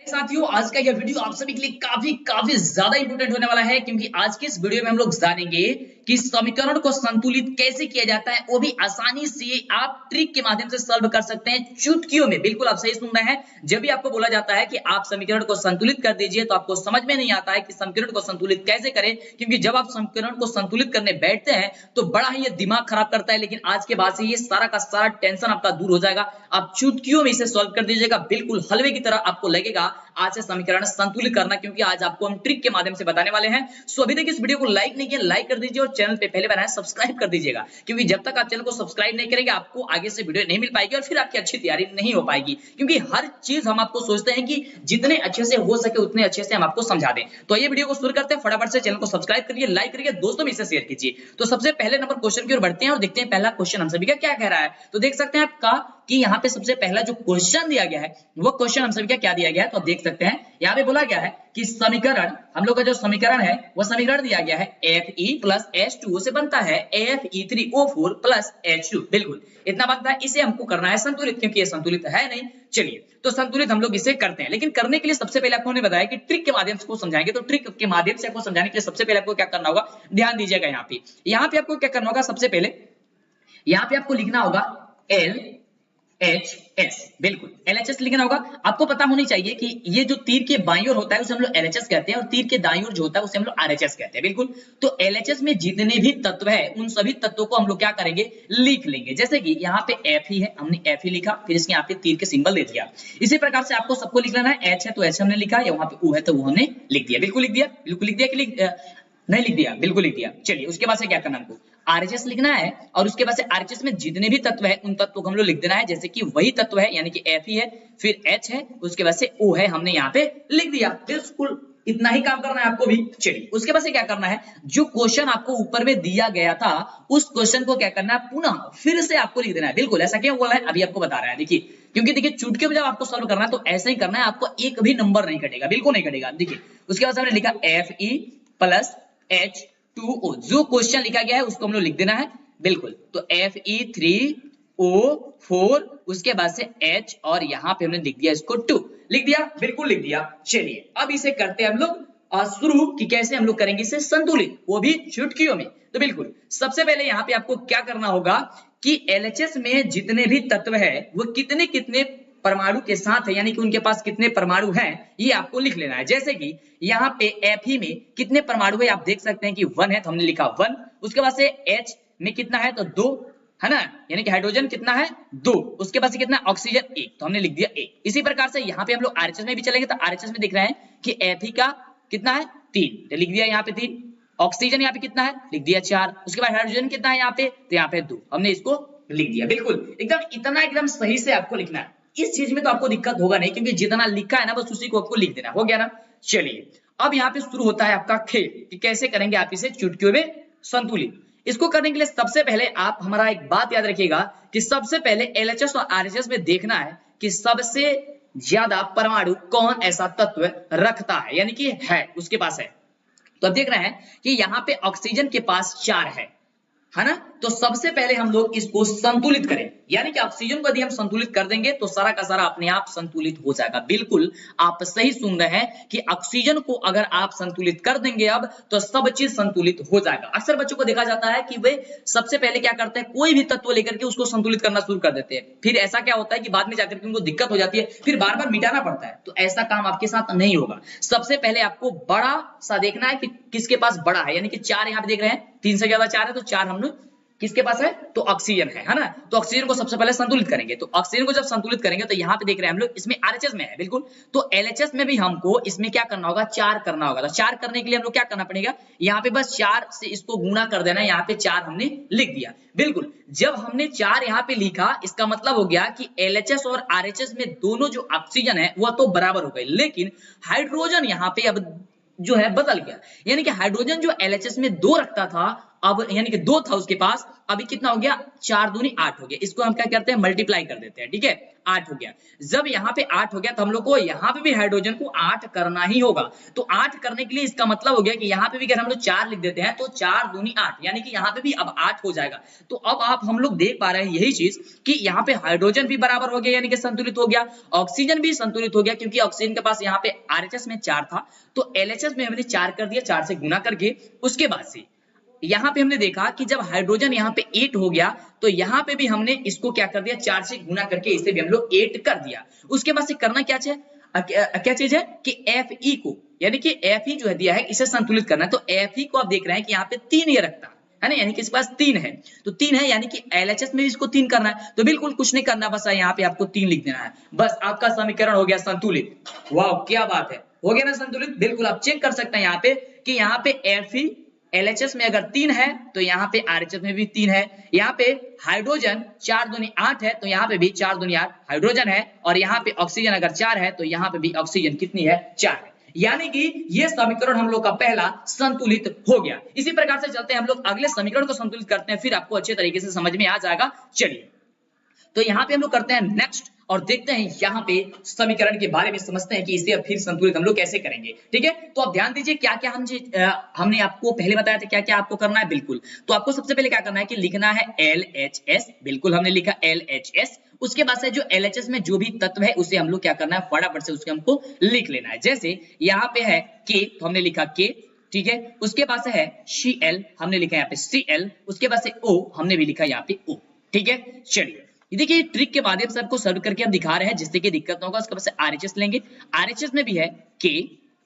साथियों, आज का यह वीडियो आप सभी के लिए काफी ज्यादा इंपोर्टेंट होने वाला है, क्योंकि आज के इस वीडियो में हम लोग जानेंगे कि समीकरण को संतुलित कैसे किया जाता है, वो भी आसानी से आप ट्रिक के माध्यम से सॉल्व कर सकते हैं, चुटकियों में। बिल्कुल आप सही सुन रहे हैं। जब भी आपको बोला जाता है कि आप समीकरण को संतुलित कर दीजिए, तो आपको समझ में नहीं आता है कि समीकरण को संतुलित कैसे करें, क्योंकि जब आप समीकरण को संतुलित करने बैठते हैं तो बड़ा ही ये दिमाग खराब करता है। लेकिन आज के बाद से ये सारा का सारा टेंशन आपका दूर हो जाएगा। आप चुटकियों में इसे सॉल्व कर दीजिएगा, बिल्कुल हलवे की तरह आपको लगेगा आज से समीकरण संतुलित करना, क्योंकि आज आपको हम ट्रिक के माध्यम से बताने वाले हैं। सो अभी तक इस वीडियो को लाइक नहीं किया, लाइक कर दीजिए और चैनल पे पहले बनाया सब्सक्राइब कर दीजिएगा, क्योंकि जब तक आप चैनल को सब्सक्राइब नहीं करेंगे आपको आगे से वीडियो नहीं मिल पाएगी और फिर आपकी अच्छी तैयारी नहीं हो पाएगी। क्योंकि हर चीज हम आपको सोचते हैं कि जितने अच्छे से हो सके उतने अच्छे से हम आपको समझा दें। तो ये वीडियो को शुरू करते हैं। फटाफट से चैनल को सब्सक्राइब करिए, लाइक करिए, दोस्तों में इसे शेयर कीजिए। तो सबसे पहले नंबर क्वेश्चन की ओर बढ़ते हैं और देखते हैं पहला क्वेश्चन हम सभी का क्या कह रहा है। तो देख सकते हैं आपका कि यहाँ पे सबसे पहला जो क्वेश्चन दिया गया है वो क्वेश्चन हम सभी का क्या दिया गया है। तो आप देख सकते हैं यहाँ पे बोला गया है कि समीकरण, हम लोग का जो समीकरण है वो समीकरण दिया गया है Fe प्लस H2 से बनता है Fe3O4 प्लस H2। बिल्कुल इतना बनता है। इसे हमको करना है संतुलित, क्योंकि ये संतुलित है नहीं। चलिए तो संतुलित हम लोग इसे करते हैं, लेकिन करने के लिए सबसे पहले आपको बताया कि ट्रिक के माध्यम से को समझाएंगे। तो ट्रिक के माध्यम से आपको समझाने के लिए सबसे पहले आपको क्या करना होगा, ध्यान दीजिएगा। यहाँ पे आपको क्या करना होगा, सबसे पहले यहाँ पे आपको लिखना होगा LHS। बिल्कुल LHS लिखना होगा। आपको पता होनी चाहिए कि ये जो तीर के बाईं ओर होता है उसे हम लोग LHS कहते हैं और तीर के दाईं ओर जो होता है उसे हम लोग RHS कहते हैं। बिल्कुल, तो LHS में जितने भी तत्व है उन सभी तत्वों को हम लोग क्या करेंगे, लिख लेंगे। जैसे कि यहाँ पे Fe है, हमने Fe लिखा, फिर इसके यहाँ पे तीर के सिंबल दे दिया। इसी प्रकार से आपको सबको लिख लेना है। H है तो H हमने लिखा, या वहां पे U है तो वो हमने लिख दिया। बिल्कुल लिख दिया, बिल्कुल लिख दिया कि नहीं लिख दिया, बिल्कुल लिख दिया। चलिए उसके बाद से क्या करना, हमको RHS लिखना है और उसके बाद से RHS में जितने भी तत्व है उन तत्वों को हम लोग लिख देना है। जैसे कि वही तत्व है, यानी कि Fe है, फिर H है, उसके बाद से O है, हमने यहाँ पे लिख दिया। बिल्कुल इतना ही काम करना है आपको भी। चलिए उसके बाद से क्या करना है, जो क्वेश्चन आपको ऊपर में दिया गया था उस क्वेश्चन को क्या करना है, पुनः फिर से आपको लिख देना है। बिल्कुल ऐसा क्यों बोला है अभी आपको बता रहा है। देखिए क्योंकि देखिए चुटकियों में जब आपको सॉल्व करना है तो ऐसा ही करना है, आपको एक भी नंबर नहीं कटेगा, बिल्कुल नहीं कटेगा। देखिए उसके बाद हमने लिखा Fe प्लस H2O, जो क्वेश्चन लिखा गया है उसको हम लोग लिख देना है। बिल्कुल, तो Fe3O4, उसके बाद से H और यहाँ पे हमने लिख दिया इसको 2, लिख दिया, बिल्कुल लिख दिया। चलिए अब इसे करते हैं हम लोग शुरू कि कैसे हम लोग करेंगे इसे संतुलित, वो भी चुटकियों में। तो बिल्कुल सबसे पहले यहाँ पे आपको क्या करना होगा कि LHS में जितने भी तत्व है वो कितने कितने परमाणु के साथ है, यानी कि उनके पास कितने परमाणु हैं, ये आपको लिख लेना है। जैसे कि यहाँ पे Fe में कितने परमाणु है, आप देख सकते हैं कि 1 है तो हमने लिखा 1। उसके बाद से H में कितना है तो 2 है ना, यानी कि हाइड्रोजन कितना है 2। उसके बाद से कितना ऑक्सीजन 1, तो हमने लिख दिया 1। इसी प्रकार से यहाँ पे हम लोग RHS में भी चलेंगे तो RHS में दिख रहे हैं कि Fe का कितना है 3, तो लिख दिया यहाँ पे 3। ऑक्सीजन यहाँ पे कितना है, लिख दिया 4। उसके बाद हाइड्रोजन कितना है यहाँ पे, तो यहाँ पे 2, हमने इसको लिख दिया। बिल्कुल एकदम इतना एकदम सही से आपको लिखना है। इस चीज में तो आपको दिक्कत होगा नहीं, क्योंकि जितना लिखा है ना बस उसी को आपको लिख देना, हो गया ना। चलिए अब यहाँ पे शुरू होता है आपका खेल कि कैसे करेंगे आप इसे चुटकियों में संतुलित। इसको करने के लिए सबसे पहले आप हमारा एक बात याद रखिएगा कि सबसे पहले LHS और RHS में देखना है कि सबसे ज्यादा परमाणु कौन ऐसा तत्व रखता है, यानी कि है उसके पास है। तो अब देख रहे हैं कि यहाँ पे ऑक्सीजन के पास 4 है ना। तो सबसे पहले हम लोग इसको संतुलित करें, यानी कि ऑक्सीजन को यदि हम संतुलित कर देंगे तो सारा का सारा अपने आप संतुलित हो जाएगा। बिल्कुल आप सही सुन रहे हैं कि ऑक्सीजन को अगर आप संतुलित कर देंगे अब तो सब चीज संतुलित हो जाएगा। अक्सर बच्चों को देखा जाता है कि वे सबसे पहले क्या करते हैं, कोई भी तत्व लेकर के उसको संतुलित करना शुरू कर देते हैं, फिर ऐसा क्या होता है कि बाद में जाकर के उनको दिक्कत हो जाती है, फिर बार बार मिटाना पड़ता है। तो ऐसा काम आपके साथ नहीं होगा। सबसे पहले आपको बड़ा सा देखना है कि किसके पास बड़ा है, यानी कि 4 यहाँ पे देख रहे हैं, 3 से ज्यादा 4 है तो 4 हम लोग किसके पास है, तो ऑक्सीजन है ना। तो ऑक्सीजन को सबसे पहले संतुलित करेंगे। तो ऑक्सीजन को जब संतुलित करेंगे तो यहाँ पे देख रहे हैं हम लोग इसमें RHS में है। बिल्कुल, तो LHS में भी हमको इसमें क्या करना होगा, 4 करना होगा। तो 4 करने के लिए हम लोग क्या करना पड़ेगा, यहाँ पे बस 4 से इसको गुणा कर देना है। यहाँ पे 4 हमने लिख दिया। बिल्कुल, जब हमने 4 यहाँ पे लिखा इसका मतलब हो गया कि LHS और RHS में दोनों जो ऑक्सीजन है वह तो बराबर हो गए, लेकिन हाइड्रोजन यहाँ पे अब जो है बदल गया, यानी कि हाइड्रोजन जो LHS में 2 रखता था अब यानी कि 2 था उसके पास, अभी कितना हो गया 4 दूनी 8 हो गया। इसको हम क्या करते हैं मल्टीप्लाई कर देते हैं, ठीक है 8 हो गया। जब यहाँ पे 8 हो गया तो हम लोग को यहाँ पे भी हाइड्रोजन को 8 करना ही होगा। तो 8 करने के लिए इसका मतलब हो गया कि यहाँ पे भी अगर हम लोग 4 लिख देते हैं तो 4 दूनी 8, यानी कि यहाँ पे भी अब 8 हो जाएगा। तो अब आप हम लोग देख पा रहे हैं यही चीज कि यहाँ पे हाइड्रोजन भी बराबर हो गया, यानी कि संतुलित हो गया, ऑक्सीजन भी संतुलित हो गया, क्योंकि ऑक्सीजन के पास यहाँ पे RHS में 4 था तो LHS में हमने 4 कर दिया, 4 से गुना करके। उसके बाद से यहाँ पे हमने देखा कि जब हाइड्रोजन यहाँ पे 8 हो गया तो यहाँ पे भी हमने इसको क्या कर दिया 4 से गुना करके इसे भी हम लोग 8 कर दिया। उसके बाद से करना क्या चीज है कि Fe को, यानी कि Fe जो है दिया है इसे संतुलित करना है। तो Fe को आप देख रहे हैं कि यहाँ पे 3 ये रखता है ना, यानी कि इसके पास 3 है, तो 3 है यानी कि LHS में भी इसको 3 करना है। तो बिल्कुल कुछ नहीं करना, बस यहाँ पे आपको 3 लिख देना है, बस आपका समीकरण हो गया संतुलित। वाह क्या बात है, हो गया ना संतुलित। बिल्कुल आप चेक कर सकते हैं यहाँ पे कि यहाँ पे Fe LHS में अगर 3 है तो यहाँ पे RHS में भी 3 है। यहाँ पे हाइड्रोजन 4 दूनी 8 है तो यहाँ पे भी 4 दूनी 8 हाइड्रोजन है, और यहाँ पे ऑक्सीजन अगर 4 है तो यहाँ पे भी ऑक्सीजन कितनी है 4 है। यानी कि ये समीकरण हम लोग का पहला संतुलित हो गया। इसी प्रकार से चलते हैं हम लोग अगले समीकरण को संतुलित करते हैं, फिर आपको अच्छे तरीके से समझ में आ जाएगा। चलिए तो यहाँ पे हम लोग करते हैं नेक्स्ट और देखते हैं यहाँ पे समीकरण के बारे में, समझते हैं कि इसे अब फिर संतुलित हम लोग कैसे करेंगे। ठीक है, तो आप ध्यान दीजिए क्या क्या हमने आपको पहले बताया था क्या क्या आपको करना है। बिल्कुल, तो आपको सबसे पहले क्या करना है कि लिखना है LHS। बिल्कुल हमने लिखा LHS। उसके बाद से जो LHS में जो भी तत्व है उसे हम लोग क्या करना है फटाफट से उसके हमको लिख लेना है। जैसे यहाँ पे है K तो हमने लिखा K, ठीक है। उसके बाद से है Cl हमने लिखा यहाँ पे Cl। उसके बाद से O हमने भी लिखा यहाँ पे O, ठीक है। चलिए देखिए ट्रिक के माध्यम से आपको सॉल्व करके हम दिखा रहे हैं जिससे कि दिक्कत ना होगा। उसके बाद से RHS लेंगे, RHS में भी है K,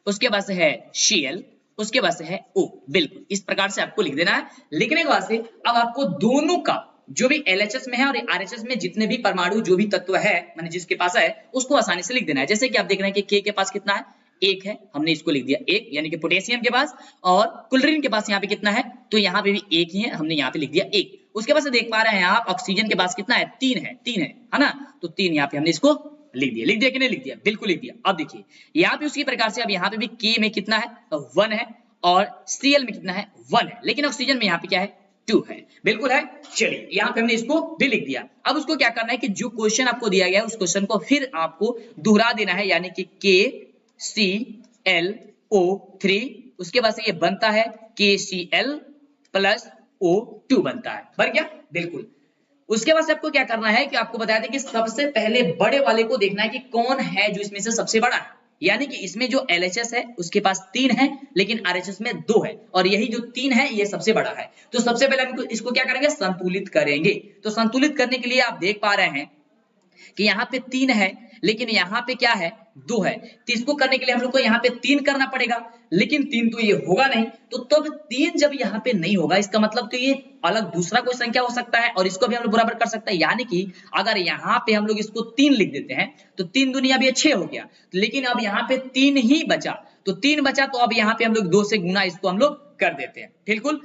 उसके बाद से है Cl, उसके बाद से है O। बिल्कुल इस प्रकार से आपको लिख देना है। लिखने के बाद से अब आपको दोनों का जो भी LHS में है और RHS में जितने भी परमाणु जो भी तत्व है माने जिसके पास है उसको आसानी से लिख देना है। जैसे कि आप देख रहे हैं कि K के पास कितना है 1 है, हमने इसको लिख दिया 1, यानी कि पोटेशियम के पास, और क्लोरीन के पास यहाँ पे कितना है तो यहाँ पे भी 1 ही है, हमने यहाँ पे लिख दिया 1। उसके बाद से देख पा रहे हैं आप ऑक्सीजन के पास कितना है 3 है ना, तो 3 यहाँ पे हमने इसको लिख दिया कि नहीं लिख दिया, बिल्कुल लिख दिया। अब देखिए यहाँ पे उसी प्रकार से अब यहाँ पे भी K में कितना है 1 है और Cl में कितना है 1 है, लेकिन ऑक्सीजन में यहाँ पे क्या है 2 है, बिल्कुल है। चलिए यहाँ पे हमने इसको भी लिख दिया। अब उसको क्या करना है कि जो क्वेश्चन आपको दिया गया है उस क्वेश्चन को फिर आपको दोहरा देना है, यानी कि KClO3, उसके बाद से ये बनता है KCl प्लस O2 बनता है, बन गया बिल्कुल। उसके बाद से आपको क्या करना है कि आपको बताया था कि सबसे पहले बड़े वाले को देखना है कि कौन है जो इसमें से सबसे बड़ा है, यानी कि इसमें जो LHS है उसके पास 3 है लेकिन RHS में 2 है, और यही जो 3 है ये सबसे बड़ा है। तो सबसे पहले हम इसको क्या करेंगे संतुलित करेंगे। तो संतुलित करने के लिए आप देख पा रहे हैं कि यहाँ पे 3 है लेकिन यहाँ पे क्या है 2 है, तो इसको करने के लिए हम लोग को यहाँ पे 3 करना पड़ेगा, लेकिन 3 तो ये होगा नहीं। तो तब 3 जब यहाँ पे नहीं होगा इसका मतलब तो ये अलग दूसरा कोई संख्या हो सकता है और इसको भी हम लोग बराबर कर सकते हैं। यानी कि अगर यहाँ पे हम लोग इसको 3 लिख देते हैं तो 3 दूनी अब ये 6 हो गया, लेकिन अब यहाँ पे 3 ही बचा, तो 3 बचा तो अब यहाँ पे हम लोग 2 से गुना इसको हम लोग कर देते हैं। बिल्कुल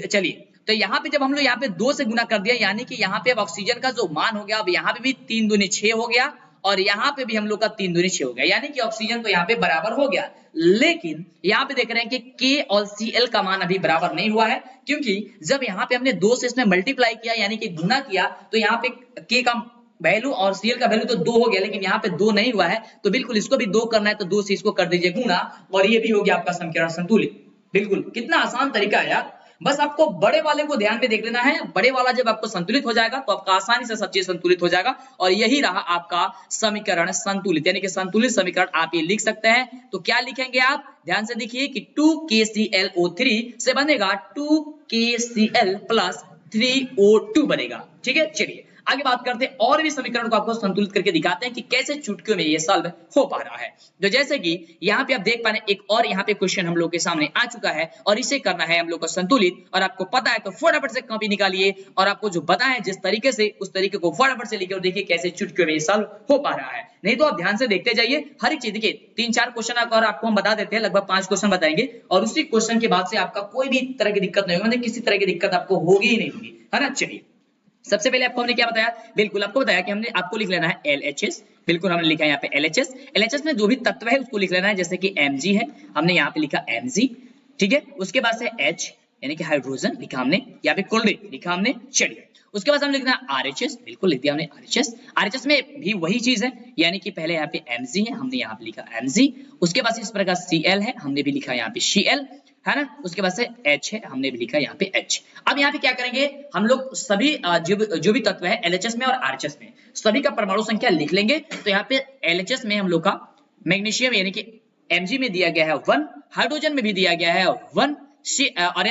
चलिए तो यहाँ पे जब हम लोग यहाँ पे 2 से गुना कर दिया, यानी कि यहाँ पे अब ऑक्सीजन का जो मान हो गया अब यहाँ पे भी 3 दूनी 6 हो गया और यहाँ पे भी हम लोग का 3 दूनी 6 हो गया, यानी कि ऑक्सीजन तो यहाँ पे बराबर हो गया। लेकिन यहाँ पे देख रहे हैं कि K और Cl का मान अभी बराबर नहीं हुआ है, क्योंकि जब यहाँ पे हमने 2 से इसमें मल्टीप्लाई किया यानी कि गुना किया तो यहाँ पे K का वैल्यू और Cl का वैल्यू तो 2 हो गया, लेकिन यहाँ पे 2 नहीं हुआ है। तो बिल्कुल इसको भी 2 करना है तो 2 से इसको कर दीजिए गुना और ये भी हो गया आपका समीकरण संतुलित। बिल्कुल कितना आसान तरीका है यार, बस आपको बड़े वाले को ध्यान में देख लेना है। बड़े वाला जब आपको संतुलित हो जाएगा तो आपका आसानी से सब चीज संतुलित हो जाएगा, और यही रहा आपका समीकरण संतुलित, यानी कि संतुलित समीकरण आप ये लिख सकते हैं। तो क्या लिखेंगे आप ध्यान से देखिए कि 2KClO3 से बनेगा 2KCl प्लस 3O2 बनेगा। ठीक है, चलिए आगे बात करते हैं और भी समीकरण को आपको संतुलित करके दिखाते हैं कि कैसे चुटकियों में ये सॉल्व हो पा रहा है। तो जैसे कि यहाँ पे आप देख पा रहे हैं एक और यहाँ पे क्वेश्चन हम लोग के सामने आ चुका है और इसे करना है हम लोग को संतुलित, और आपको पता है तो फटाफट से कॉपी निकालिए और आपको जो बताएं जिस तरीके से उस तरीके को फटाफट से लिखिए और देखिए कैसे चुटकियों में ये सॉल्व हो पा रहा है। नहीं तो आप ध्यान से देखते जाइए हर एक चीज। देखिए 3-4 क्वेश्चन और आपको हम बता देते हैं, लगभग 5 क्वेश्चन बताएंगे और उसी क्वेश्चन के बाद से आपका कोई भी तरह की दिक्कत नहीं होगी, मतलब किसी तरह की दिक्कत आपको होगी ही नहीं होगी, है ना। चलिए सबसे पहले आपको हमने क्या बताया, बिल्कुल आपको बताया कि हमने आपको लिख लेना है LHS। बिल्कुल हमने लिखा है यहाँ पे LHS। LHS में जो भी तत्व है उसको लिख लेना है, जैसे कि Mg है हमने यहाँ पे लिखा Mg, ठीक है। उसके बाद से H, यानी कि हाइड्रोजन लिखा हमने, यहाँ पे कोल्ड ड्रिंक लिखा हमने। चलिए उसके बाद हम लिखना RHS, बिल्कुल लिख दिया हमने RHS। RHS में भी वही चीज है, यानी कि पहले यहाँ पे Mg है, हमने यहाँ पे लिखा Mg। उसके बाद इस प्रकार Cl है, हमने भी लिखा यहाँ पे Cl, है ना। उसके बाद से H है, हमने भी लिखा यहाँ पे H। अब यहाँ पे क्या करेंगे हम लोग, सभी जो भी तत्व है LHS में और RHS में, सभी का परमाणु संख्या लिख लेंगे। तो यहाँ पे LHS में हम लोग का मैग्नीशियम यानी कि Mg में दिया गया है 1, हाइड्रोजन में भी दिया गया है 1, और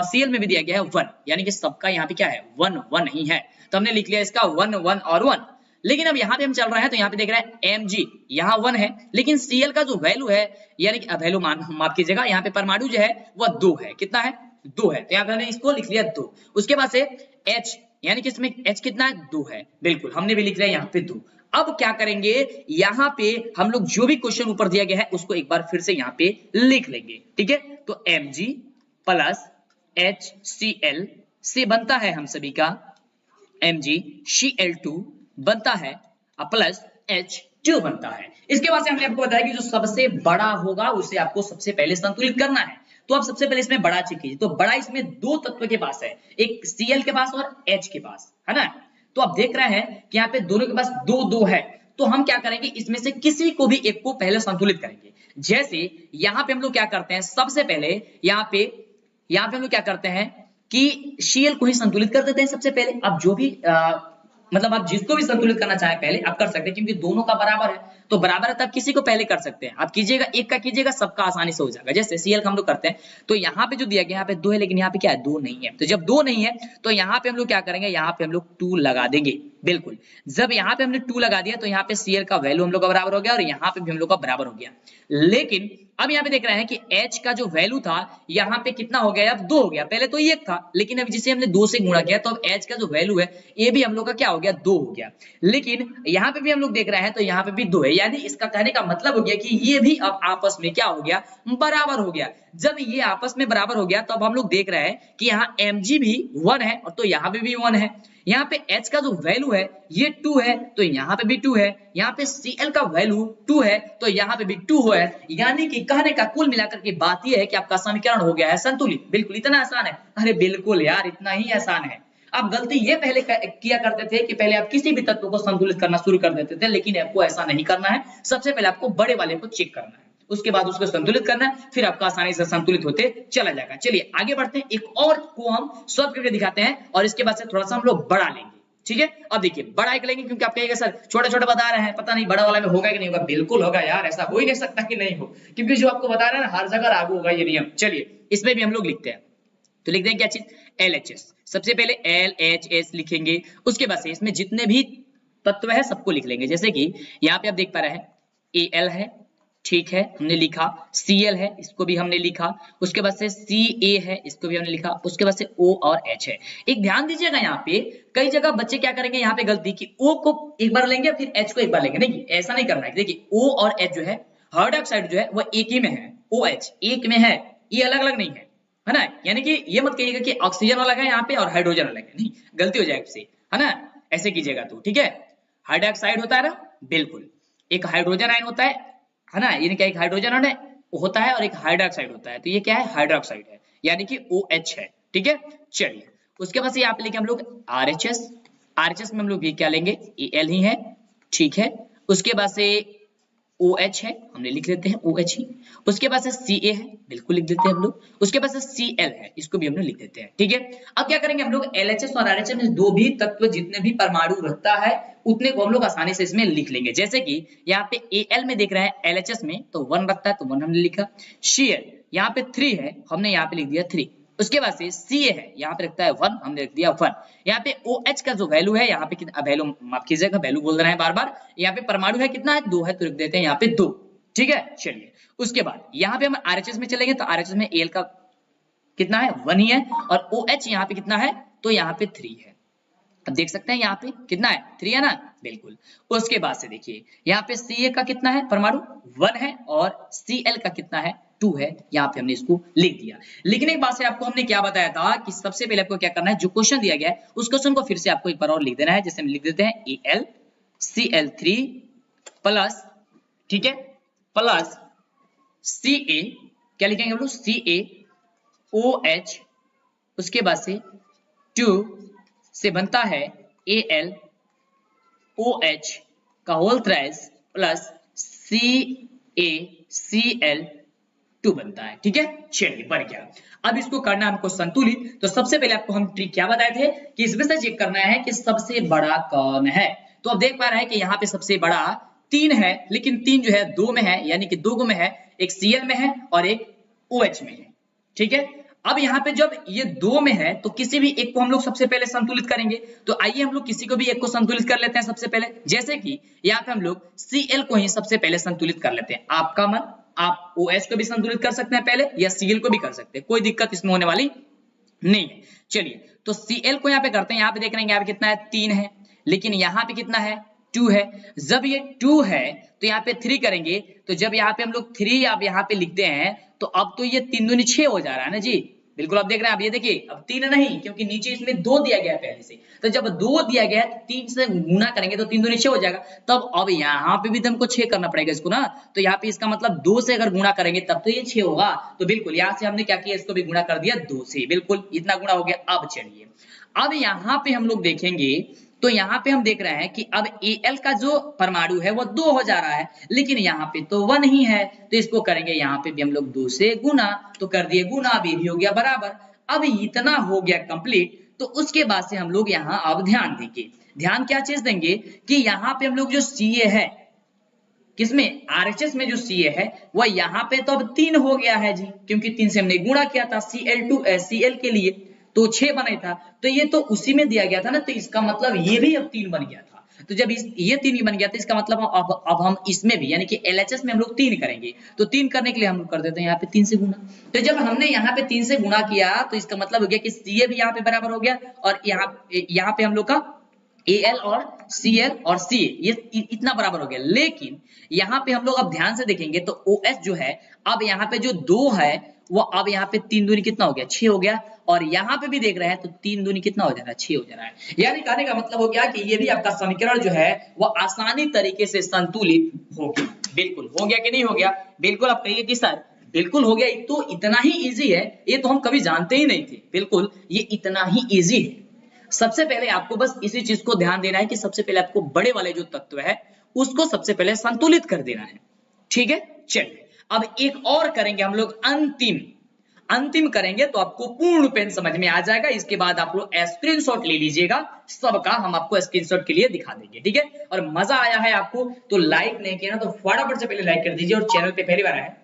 Cl में भी दिया गया है 1, यानी कि सबका यहाँ पे क्या है 1 1 ही है। तो हमने लिख लिया इसका 1 1 और 1। लेकिन अब यहाँ पे हम चल रहे हैं तो यहाँ पे देख रहे हैं Mg यहाँ 1 है, लेकिन Cl का जो वैल्यू है, यानी कि वैल्यू माफ कीजिएगा, यहाँ पे परमाणु जो है वह 2 है। कितना है 2 है, तो यहाँ पे हमने इसको लिख लिया 2। उसके बाद से H, यानी कि इसमें H कितना है 2 है, बिल्कुल हमने भी लिख लिया यहाँ पे 2। अब क्या करेंगे, यहाँ पे हम लोग जो भी क्वेश्चन ऊपर दिया गया है उसको एक बार फिर से यहाँ पे लिख लेंगे, ठीक है। तो Mg प्लस HCl से बनता है हम सभी का MgCl2 बनता है, प्लस H2 बनता है। इसके बाद से हमने आपको बताया कि जो सबसे बड़ा होगा उसे आपको सबसे पहले संतुलित करना है। तो आप सबसे पहले इसमें बड़ा चेक कीजिए। तो बड़ा इसमें 2 तत्व के पास है, एक Cl के पास और H के पास, है ना। तो आप देख रहे हैं कि यहाँ पे दोनों के पास 2 2 है। तो हम क्या करेंगे, इसमें से किसी को भी एक को पहले संतुलित करेंगे। जैसे यहाँ पे हम लोग क्या करते हैं, सबसे पहले यहाँ पे हम लोग क्या करते हैं कि Cl को ही संतुलित कर देते हैं सबसे पहले। अब जो भी मतलब आप जिसको भी संतुलित करना चाहे पहले आप कर सकते हैं, क्योंकि दोनों का बराबर है। तो बराबर है तब किसी को पहले कर सकते हैं। आप कीजिएगा, एक का कीजिएगा, सबका आसानी से हो जाएगा। जैसे Cl का हम लोग करते हैं, तो यहाँ पे जो दिया गया यहाँ पे 2 है, लेकिन यहाँ पे क्या है 2 नहीं है। तो जब 2 नहीं है तो यहाँ पे हम लोग क्या करेंगे, यहाँ पे हम लोग 2 लगा देंगे, बिल्कुल। जब यहाँ पे हमने 2 लगा दिया तो यहाँ पे Cl का वैल्यू हम लोग का बराबर हो गया और यहाँ पे भी हम लोग का बराबर हो गया। लेकिन अब यहाँ पे देख रहे हैं कि H का जो वैल्यू था यहाँ पे कितना हो गया, अब 2 हो गया। पहले तो 1 था, लेकिन अब जिसे हमने 2 से गुणा किया तो अब H का जो वैल्यू है ये भी हम लोग का क्या हो गया 2 हो गया। लेकिन यहाँ पे भी हम लोग देख रहे हैं तो यहाँ पे भी 2 है, यानी इसका कहने का मतलब हो गया कि ये भी अब आपस में क्या हो गया, बराबर हो गया। जब ये आपस में बराबर हो गया तो अब हम लोग देख रहे हैं कि यहाँ Mg भी 1 है और तो यहाँ पे भी 1 है। यहाँ पे H का जो वैल्यू है ये 2 है, तो यहाँ पे भी 2 है। यहाँ पे Cl का वैल्यू 2 है, तो यहाँ पे भी 2 है। यानी कि कहने का कुल मिलाकर के बात यह है कि आपका समीकरण हो गया है संतुलित। बिल्कुल, इतना आसान है। अरे बिल्कुल यार, इतना ही आसान है। आप गलती ये पहले किया करते थे कि पहले आप किसी भी तत्व को संतुलित करना शुरू कर देते थे, लेकिन आपको ऐसा नहीं करना है। सबसे पहले आपको बड़े वाले को चेक करना है, उसके बाद उसको संतुलित करना है, फिर आपका आसानी से संतुलित होते चला जाएगा। चलिए आगे बढ़ते हैं, एक और को हम सॉल्व करके दिखाते हैं और इसके बाद से थोड़ा सा हम लोग बड़ा लेंगे, ठीक है। अब देखिए बड़ा एक लेंगे, क्योंकि आप कहेंगे सर छोटे छोटे बता रहे हैं, पता नहीं बड़ा वाला में होगा कि नहीं होगा। बिल्कुल होगा यार, ऐसा हो ही नहीं सकता कि नहीं हो, क्योंकि जो आपको बता रहे हैं ना हर जगह लागू होगा ये नियम। चलिए इसमें भी हम लोग लिखते हैं, तो लिख देंगे क्या चीज, LHS। सबसे पहले LHS लिखेंगे, उसके बाद से इसमें जितने भी तत्व है सबको लिख लेंगे। जैसे कि यहाँ पे आप देख पा रहे हैं Al है, ठीक है, हमने लिखा। Cl है, इसको भी हमने लिखा। उसके बाद से Ca है, इसको भी हमने लिखा। उसके बाद से O और H है। एक ध्यान दीजिएगा, यहाँ पे कई जगह बच्चे क्या करेंगे, यहाँ पे गलती की O को एक बार लेंगे फिर H को एक बार लेंगे। नहीं, ऐसा नहीं करना है। देखिए O और H जो है, हाइड्रोक्साइड जो है वह एक ही में है, OH एक में है, ये अलग अलग नहीं है ना। यानी कि ये मत कहिएगा कि ऑक्सीजन अलग है यहाँ पे और हाइड्रोजन अलग है, नहीं, गलती हो जाएगी इससे, है ना। ऐसे कीजिएगा तो ठीक है। हाइड्रोक्साइड होता है ना, बिल्कुल, एक हाइड्रोजन आयन होता है ना, यानी कि एक हाइड्रोजन आयन होता है और एक हाइड्रोक्साइड होता है। तो ये क्या है, हाइड्रोक्साइड है, यानी कि OH है, ठीक है। चलिए उसके बाद से यहाँ पे लेंगे हम लोग RHS। RHS में हम लोग क्या लेंगे, Al ही है, ठीक है। उसके बाद से OH है, हमने लिख लेते हैं OH ही। उसके बाद से Ca है, बिल्कुल लिख देते हैं हम लोग। उसके बाद से Cl है, इसको भी हमने लिख देते हैं, ठीक है। अब क्या करेंगे हम लोग, LHS और RHS में दो भी तत्व जितने भी परमाणु रखता है उतने को हम लोग आसानी से इसमें लिख लेंगे। जैसे कि यहाँ पे Al में देख रहे हैं, LHS में तो 1 रखता है तो 1 हमने लिखा। Cl यहाँ पे 3 है, हमने यहाँ पे लिख दिया 3। उसके बाद से Ca है, यहाँ पे रखता है 1, हमने लिख दिया 1। यहाँ पे OH का जो वैल्यू है, यहाँ पे कितना वैल्यू, माफ कीजिएगा वैल्यू बोल रहे हैं बार बार, यहाँ पे परमाणु है कितना है, 2 है, तो लिख देते हैं यहाँ पे 2, ठीक है। चलिए उसके बाद यहाँ पे हम RHS में चलेंगे, तो RHS में Al का कितना है, 1 ही है, और OH यहाँ पे कितना है, तो यहाँ पे 3 है। अब देख सकते हैं यहाँ पे कितना है, 3 है ना, बिल्कुल। उसके बाद से देखिए यहाँ पे Ca का कितना है, परमाणु 1 है, और Cl का कितना है, 2 है। यहाँ पे हमने इसको लिख दिया। लेकिन एक बात से आपको हमने क्या बताया था कि सबसे पहले आपको क्या करना है, जो क्वेश्चन दिया गया है उस क्वेश्चन को फिर से आपको एक बार और लिख देना है। जैसे हम लिख देते हैं AlCl3 प्लस, ठीक है, प्लस Ca, क्या लिखेंगे हम लोग, CaOH उसके बाद से 2 से बनता है AlOH का होल थ्राइस प्लस CaCl2 बनता है। ठीक है, चलिए बढ़ गया। अब इसको करना हमको संतुलित। तो सबसे पहले आपको हम ट्रिक क्या बताए थे कि इसमें से चेक करना है कि सबसे बड़ा कौन है। तो अब देख पा रहे हैं कि यहाँ पे सबसे बड़ा 3 है, लेकिन 3 जो है 2 में है, यानी कि 2 में है, एक Cl में है और एक OH में है। ठीक है, अब यहाँ पे जब ये 2 में है तो किसी भी एक को हम लोग सबसे पहले संतुलित करेंगे। तो आइए हम लोग किसी को भी एक को संतुलित कर लेते हैं सबसे पहले। जैसे कि यहाँ पे हम लोग Cl को ही सबसे पहले संतुलित कर लेते हैं। आपका मन, आप OH को भी संतुलित कर सकते हैं पहले, या Cl को भी कर सकते हैं, कोई दिक्कत इसमें होने वाली नहीं है। चलिए, तो Cl को यहाँ पे करते हैं। यहाँ पे देख रहे हैं यहाँ पे कितना है, 3 है, लेकिन यहाँ पे कितना है, 2 है। जब ये 2 है तो यहाँ पे 3 करेंगे। तो जब यहाँ पे हम लोग 3 आप यहाँ पे लिखते हैं तो अब तो ये 3 दूनी 6 हो जा रहा है ना जी। बिल्कुल, आप देख रहे हैं, आप ये देखिए, अब 3 नहीं, क्योंकि नीचे इसमें 2 दिया गया है पहले से। तो जब 2 दिया गया है तो 3 से गुना करेंगे तो 3 दूनी 6 हो जाएगा। तब अब यहाँ पे भी तो हमको 6 करना पड़ेगा इसको ना। तो यहाँ पे इसका मतलब 2 से अगर गुणा करेंगे तब तो ये 6 होगा। तो बिल्कुल यहाँ से हमने क्या किया, इसको भी गुणा कर दिया 2 से। बिल्कुल इतना गुणा हो गया। अब चलिए, अब यहाँ पे हम लोग देखेंगे तो यहाँ पे हम देख रहे हैं कि अब Al का जो परमाणु है वो 2 हो जा रहा है, लेकिन यहाँ पे तो 1 ही है। तो इसको करेंगे यहाँ पे भी हम लोग 2 से गुना। तो कर दिए गुना, अब ये भी हो गया बराबर। अब इतना हो गया कंप्लीट। तो उसके बाद से हम लोग यहाँ अब ध्यान देंगे। ध्यान क्या चीज देंगे कि यहाँ पे हम लोग जो Ca है, किसमें, RHS में जो Ca है वह यहाँ पे तो अब 3 हो गया है जी, क्योंकि 3 से हमने गुणा किया था Cl के लिए, तो 6 बना था। तो ये तो उसी में दिया गया था ना, तो इसका मतलब ये भी अब 3 बन गया था। तो जब ये 3 ही बन गया था, इसका मतलब अब हम इसमें भी, यानी कि LHS में हम लोग 3 करेंगे। तो 3 करने के लिए हम लोग कर देते हैं यहाँ पे 3 से गुणा। तो जब हमने यहाँ पे 3 से गुणा किया तो इसका मतलब हो गया कि Ca भी यहाँ पे बराबर हो गया, और यहाँ पे हम लोग का Al और Cl और Ca ये इतना बराबर हो गया। लेकिन यहाँ पे हम लोग अब ध्यान से देखेंगे तो OH जो है, अब यहाँ पे जो 2 है वो अब यहाँ पे 3 दूनी कितना हो गया, 6 हो गया। और यहाँ पे भी देख रहे हैं तो 3 दूनी कितना हो जा रहा है, 6 हो जा रहा है। यानी कहने का मतलब हो गया कि ये भी आपका समीकरण जो है वो आसानी तरीके से संतुलित हो गया। बिल्कुल हो गया कि नहीं हो गया? बिल्कुल आप कहिए कि सर बिल्कुल हो गया। तो इतना ही इजी है, ये तो हम कभी जानते ही नहीं थे। बिल्कुल ये इतना ही इजी है। सबसे पहले आपको बस इसी चीज को ध्यान देना है कि सबसे पहले आपको बड़े वाले जो तत्व है उसको सबसे पहले संतुलित कर देना है। ठीक है, चलिए अब एक और करेंगे हम लोग, अंतिम करेंगे तो आपको पूर्ण पेन समझ में आ जाएगा। इसके बाद आप लोग स्क्रीनशॉट ले लीजिएगा, सबका हम आपको स्क्रीनशॉट के लिए दिखा देंगे। ठीक है, और मजा आया है आपको तो लाइक नहीं किया ना तो फटाफट से पहले लाइक कर दीजिए, और चैनल पे पहली बार आए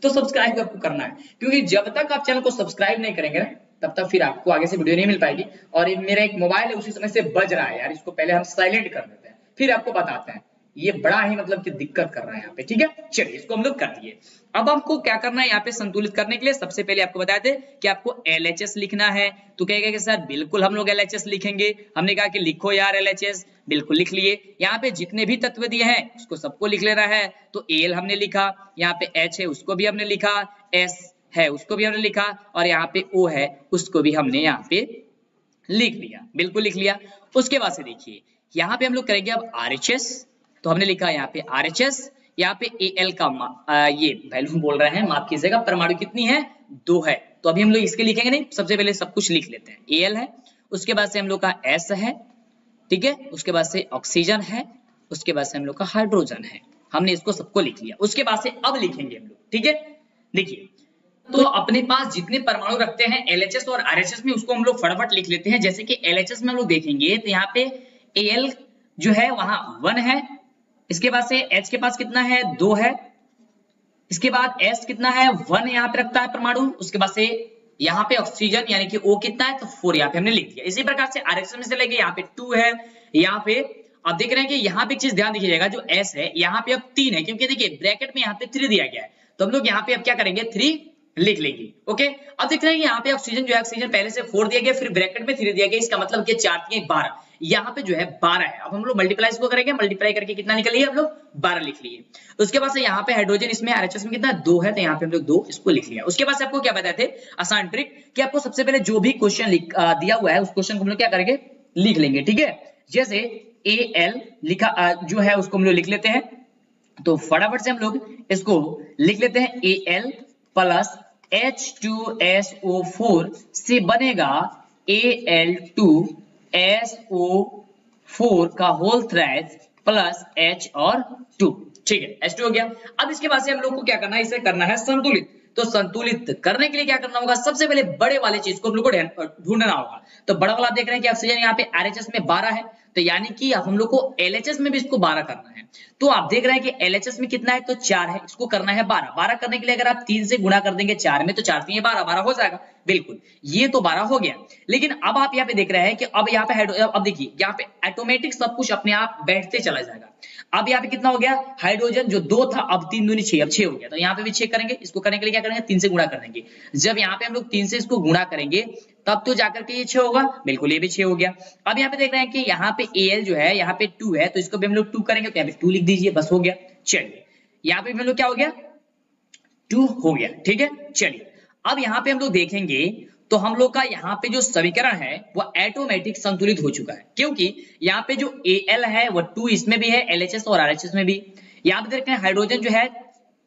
तो सब्सक्राइब आपको करना है, क्योंकि जब तक आप चैनल को सब्सक्राइब नहीं करेंगे ना तब तक फिर आपको आगे से वीडियो नहीं मिल पाएगी। और ये मेरा एक मोबाइल है उसी समय से बज रहा है यार, इसको पहले हम साइलेंट कर देते हैं फिर आपको बताते हैं। ये बड़ा ही मतलब कि दिक्कत कर रहा है यहाँ पे। ठीक है, चलिए इसको हम लोग कर दिए। अब हमको क्या करना है यहाँ पे संतुलित करने के लिए, सबसे पहले आपको बताए थे कि आपको LHS लिखना है। तो कहेगा कि सर बिल्कुल हम लोग LHS लिखेंगे। हमने कहा कि लिखो यार LHS, बिल्कुल लिख लिए। यहाँ पे जितने भी तत्व दिए हैं उसको सबको लिख लेना है। तो Al हमने लिखा, यहाँ पे H है उसको भी हमने लिखा, S है उसको भी हमने लिखा, और यहाँ पे O है उसको भी हमने यहाँ पे लिख लिया। बिल्कुल लिख लिया। उसके बाद से देखिए यहाँ पे हम लोग करेंगे अब RHS। तो हमने लिखा यहाँ पे RHS, यहाँ पे Al का ये वैल्यू बोल रहे हैं, माफ कीजिएगा, परमाणु कितनी है, 2 है। तो अभी हम लोग इसके लिखेंगे नहीं, सबसे पहले सब कुछ लिख लेते हैं। Al है, उसके बाद से हम लोग का S है, ठीक है, उसके बाद से ऑक्सीजन है, उसके बाद से हम लोग का हाइड्रोजन है। हमने इसको सबको लिख लिया। उसके बाद से अब लिखेंगे हम लोग। ठीक है, देखिए तो अपने पास जितने परमाणु रखते हैं LHS और RHS में उसको हम लोग फटाफट लिख लेते हैं। जैसे कि LHS में हम लोग देखेंगे तो यहाँ पे Al जो है वहां 1 है, इसके बाद से H के पास कितना है, 2 है, इसके बाद S कितना है, 1 यहाँ पे रखता है परमाणु, उसके बाद से यहाँ पे ऑक्सीजन यानी कि O कितना है, तो 4 यहाँ पे हमने लिख दिया। इसी प्रकार से RHS में से लेके यहाँ पे 2 है, यहाँ पे आप देख रहे हैं कि यहाँ पे एक चीज ध्यान दीजिएगा, जो S है यहाँ पे अब 3 है, क्योंकि देखिए ब्रैकेट में यहाँ पे 3 दिया गया है, तो हम लोग यहाँ पे अब क्या करेंगे, 3 लिख लेंगे। ओके, अब देख रहे हैं यहाँ पे ऑक्सीजन जो है, ऑक्सीजन पहले से 4 दिया गया, फिर ब्रैकेट में 3 दिया गया, इसका मतलब कि 4 3 12, यहाँ पे जो है 12 है। अब हम लोग मल्टीप्लाई इसको करेंगे, मल्टीप्लाई करके कितना निकल लिया हम लोग, 12 लिख लिए। उसके बाद से यहाँ पे हाइड्रोजन इसमें RHS में कितना 2 है, तो यहाँ पे हम लोग 2 इसको लिख लिया। उसके बाद से आपको क्या बताए थे, आसान ट्रिक, कि आपको सबसे पहले जो भी क्वेश्चन दिया हुआ है उस क्वेश्चन को हम लोग क्या करेंगे, लिख लेंगे। ठीक है, जैसे Al लिखा जो है उसको हम लोग लिख लेते हैं। तो फटाफट से हम लोग इसको लिख लेते हैं, Al प्लस H2SO4 से बनेगा Al2SO4 का होल थ्राइस प्लस H और 2। ठीक है, H2 हो गया। अब इसके बाद से हम लोग को क्या करना है, इसे करना है संतुलित। तो संतुलित करने के लिए क्या करना होगा, सबसे पहले बड़े वाले चीज को हम लोग को ढूंढना होगा। तो बड़ा वाला देख रहे हैं कि ऑक्सीजन यहाँ पे RHS में 12 है, तो यानी कि अब हम लोग को LHS में भी इसको 12 करना है। तो आप देख रहे हैं कि LHS में कितना है, तो 4 है, इसको करना है 12। 12 करने के लिए अगर आप 3 से गुणा कर देंगे 4 में, तो 4 3 12, 12 हो जाएगा। बिल्कुल, ये तो 12 हो गया। लेकिन अब आप यहाँ पे देख रहे हैं कि अब यहाँ पे अब देखिए यहाँ पे ऑटोमेटिक सब कुछ अपने आप बैठते चला जाएगा। अब यहाँ पे कितना हो गया, हाइड्रोजन जो 2 था, अब 3 दूनी 6, अब 6 हो गया। तो यहाँ पे भी 6 करेंगे। इसको करने के लिए क्या करेंगे, 3 से गुणा कर देंगे। जब यहाँ पे हम लोग 3 से इसको गुणा करेंगे तब तो जाकर के ये 6 होगा। बिल्कुल, ये भी 6 हो गया। अब यहाँ पे देख रहे हैं कि यहाँ पे Al जो है यहाँ पे 2 है, तो इसको भी हम लोग 2 करेंगे, तो यहाँ पे 2 लिख दीजिए, बस हो गया। चलिए, यहाँ पे हम लोग क्या हो गया, 2 हो गया। ठीक है, चलिए अब यहाँ पे हम लोग देखेंगे तो हम लोग का यहाँ पे जो समीकरण है वो ऑटोमेटिक संतुलित हो चुका है, क्योंकि यहाँ पे जो Al है वो 2 इसमें भी है, LHS और RHS में भी। यहाँ पे देख रहे हैं हाइड्रोजन जो है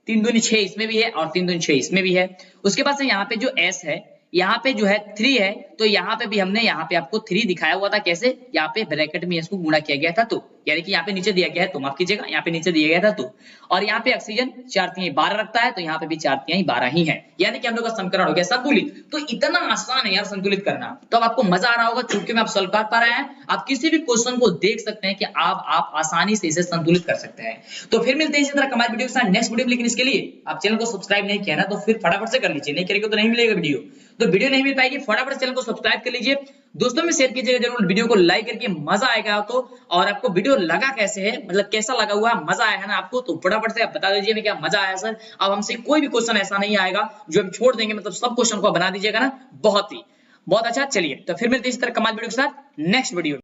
3 दूनी 6 इसमें भी है और 3 दूनी 6 इसमें भी है। उसके बाद से यहाँ पे जो S है, यहाँ पे जो है 3 है, तो यहाँ पे भी हमने यहाँ पे आपको 3 दिखाया हुआ था। कैसे, यहाँ पे ब्रैकेट में इसको गुणा किया गया था, तो यानी कि यहाँ पे नीचे दिया गया है, तो माफ कीजिएगा, यहाँ पे नीचे दिया गया था तो। और यहाँ पे ऑक्सीजन 4 3 12 रखता है, तो यहाँ पे भी 4 3 12 ही है, यानी कि हम लोग का समीकरण हो गया संतुलित। तो इतना आसान है यार संतुलित करना, तो अब आपको मजा आ रहा होगा, चुटकी में आप सॉल्व कर पा रहे हैं। आप किसी भी क्वेश्चन को देख सकते हैं कि आप आसानी से इसे संतुलित कर सकते हैं। तो फिर मिलते हैं इसी तरह हमारे वीडियो के साथ नेक्स्ट वीडियो में। लेकिन इसके लिए आप चैनल को सब्सक्राइब नहीं किया ना, तो फिर फटाफट से कर लीजिए, नहीं करेंगे तो नहीं मिलेगा वीडियो, तो वीडियो नहीं मिल पाएगी। फटाफट चैनल को सब्सक्राइब कर लीजिए, दोस्तों में शेयर कीजिएगा जरूर, वीडियो को लाइक करके मजा आएगा तो। और आपको वीडियो लगा कैसे है, मतलब कैसा लगा हुआ, मजा आया है ना आपको, तो फटाफट से आप बता दीजिए क्या मजा आया सर। अब हमसे कोई भी क्वेश्चन ऐसा नहीं आएगा जो हम छोड़ देंगे, मतलब सब क्वेश्चन को बना दीजिएगा ना, बहुत अच्छा। चलिए, तो फिर मिलते हैं इस तरह कमाल वीडियो के साथ नेक्स्ट वीडियो।